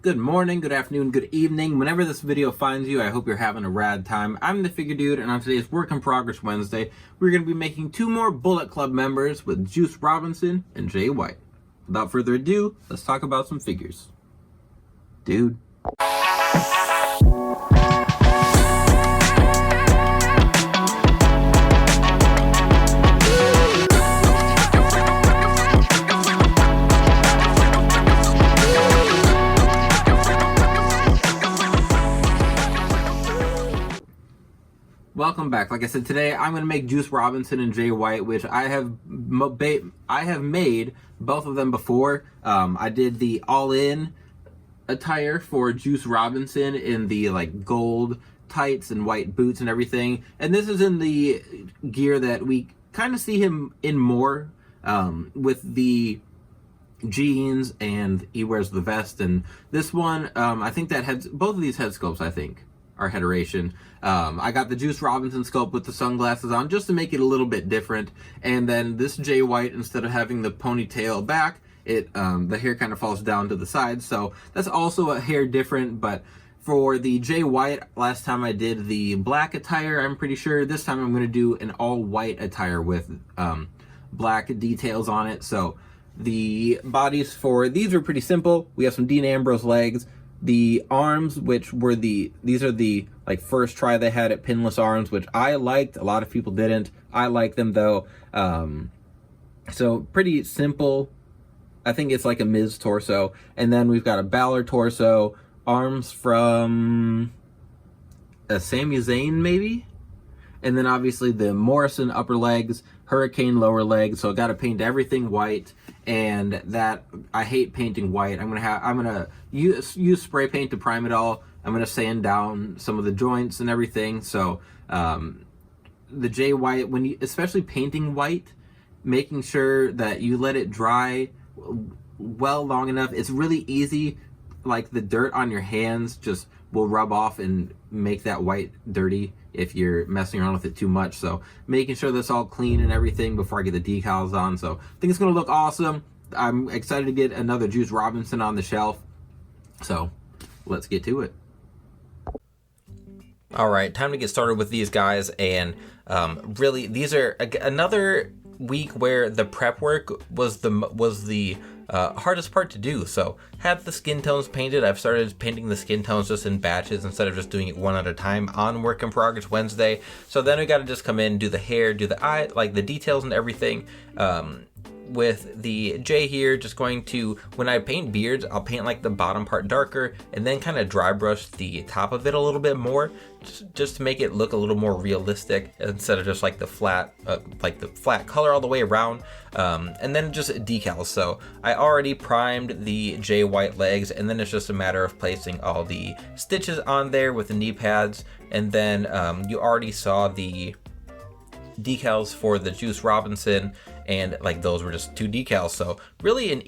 Good morning, good afternoon, good evening. Whenever this video finds you, I hope you're having a rad time. I'm the Figure Dude, and on today's Work in Progress Wednesday, we're going to be making 2 more Bullet Club members with Juice Robinson and Jay White. Without further ado, let's talk about some figures. Dude. Welcome back. Like I said, today I'm going to make Juice Robinson and Jay White, which I have made both of them before. I did the all-in attire for Juice Robinson in the like gold tights and white boots and everything. And this is in the gear that we kind of see him in more, with the jeans, and he wears the vest. And this one, I think that both of these head sculpts, I think, are headeration. I got the Juice Robinson sculpt with the sunglasses on just to make it a little bit different, and then this Jay White, instead of having the ponytail back, the hair kind of falls down to the side, so that's also a hair different. But for the Jay White, last time I did the black attire, I'm pretty sure this time I'm going to do an all-white attire with black details on it. So the bodies for these are pretty simple. We have some Dean Ambrose legs. The arms, which were these are the like first try they had at pinless arms, which I liked. A lot of people didn't. I like them though. So pretty simple. I think it's like a Miz torso. And then we've got a Balor torso, arms from a Sami Zayn maybe? And then obviously the Morrison upper legs, Hurricane lower legs. So I got to paint everything white, and that I hate painting white. I'm gonna use spray paint to prime it all. I'm gonna sand down some of the joints and everything. So the Jay White, especially painting white, making sure that you let it dry well long enough. It's really easy. Like the dirt on your hands just will rub off and make that white dirty if you're messing around with it too much. So making sure that's all clean and everything before I get the decals on. So I think it's gonna look awesome. I'm excited to get another Juice Robinson on the shelf. So let's get to it. All right, time to get started with these guys. And really, these are another week where the prep work was the hardest part to do. So had the skin tones painted. I've started painting the skin tones just in batches instead of just doing it one at a time on Work in Progress Wednesday. So then we got to just come in, do the hair, do the eye, like the details and everything. With the J here, just going to, when I paint beards, I'll paint like the bottom part darker and then kind of dry brush the top of it a little bit more, just to make it look a little more realistic instead of just like the flat color all the way around. And then just decals. So I already primed the Jay White legs, and then it's just a matter of placing all the stitches on there with the knee pads. And then you already saw the decals for the Juice Robinson, and like those were just 2 decals. So really an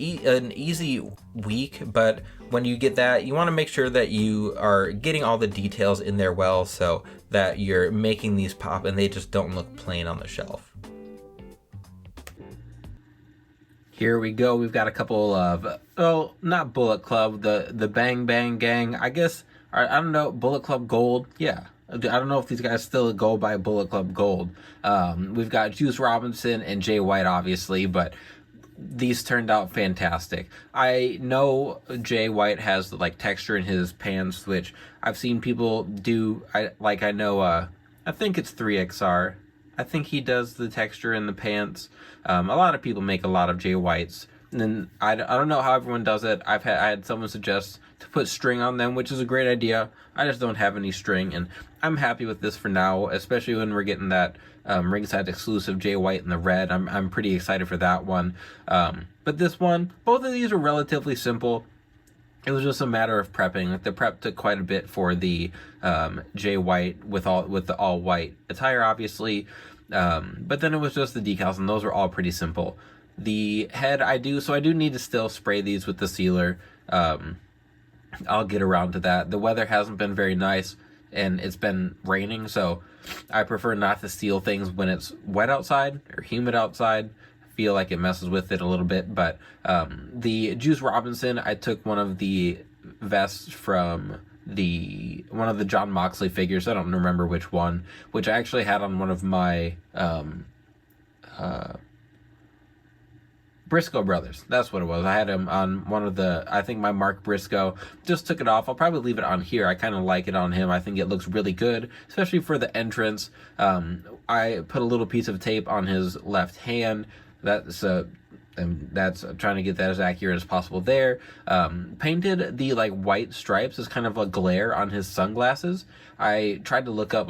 easy week, but when you get that, you want to make sure that you are getting all the details in there well, so that you're making these pop and they just don't look plain on the shelf. Here we go. We've got a couple of not Bullet Club, the Bang Bang Gang, I guess. I don't know, Bullet Club Gold. Yeah, I don't know if these guys still go by Bullet Club Gold. We've got Juice Robinson and Jay White, obviously, but these turned out fantastic. I know Jay White has like texture in his pants, which I've seen people do. I think it's 3XR. I think he does the texture in the pants. A lot of people make a lot of Jay Whites. And then I don't know how everyone does it. I had someone suggest to put string on them, which is a great idea. I just don't have any string, and I'm happy with this for now, especially when we're getting that ringside exclusive Jay White in the red. I'm pretty excited for that one. But this one, both of these are relatively simple. It was just a matter of prepping. Like the prep took quite a bit for the Jay White with the all white attire, obviously. But then it was just the decals, and those were all pretty simple. The head I do need to still spray these with the sealer. I'll get around to that. The weather hasn't been very nice, and it's been raining, so I prefer not to seal things when it's wet outside or humid outside. I feel like it messes with it a little bit. But the Juice Robinson, I took one of the vest from one of the John Moxley figures. I don't remember which one, which I actually had on one of my Briscoe brothers. That's what it was. I had him on one of I think my Mark Briscoe. Just took it off. I'll probably leave it on here. I kind of like it on him. I think it looks really good, especially for the entrance. I put a little piece of tape on his left hand. And that's trying to get that as accurate as possible there. Painted the white stripes as kind of a glare on his sunglasses. I tried to look up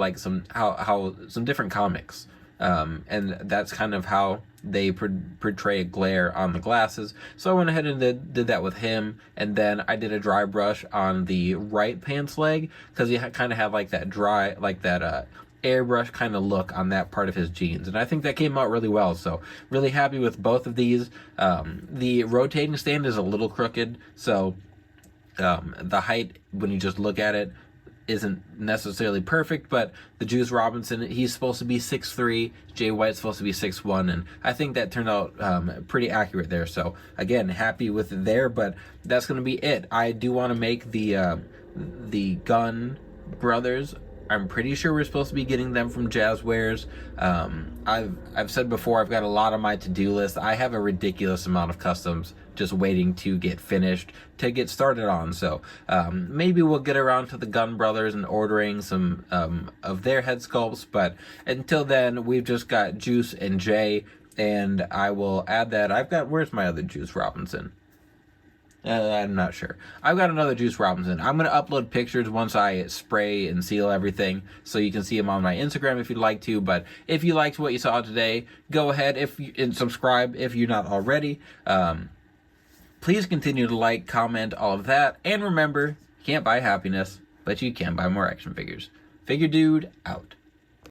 how some different comics, and that's kind of how they portray a glare on the glasses. So I went ahead and did that with him, and then I did a dry brush on the right pants leg because he kind of had that airbrush kind of look on that part of his jeans, and I think that came out really well. So really happy with both of these. The rotating stand is a little crooked, so the height, when you just look at it, isn't necessarily perfect, but the Juice Robinson, he's supposed to be 6'3", Jay White's supposed to be 6'1", and I think that turned out pretty accurate there. So again, happy with it there, but that's going to be it. I do want to make the Gunn brothers. I'm pretty sure we're supposed to be getting them from Jazzwares. I've said before, I've got a lot on my to-do list. I have a ridiculous amount of customs just waiting to get finished, to get started on. So maybe we'll get around to the Gunn brothers and ordering some of their head sculpts. But until then, we've just got Juice and Jay, and I will add that. Where's my other Juice Robinson? I'm not sure. I've got another Juice Robinson. I'm going to upload pictures once I spray and seal everything, so you can see them on my Instagram if you'd like to. But if you liked what you saw today, go ahead and subscribe if you're not already. Please continue to like, comment, all of that. And remember, you can't buy happiness, but you can buy more action figures. Figure Dude, out.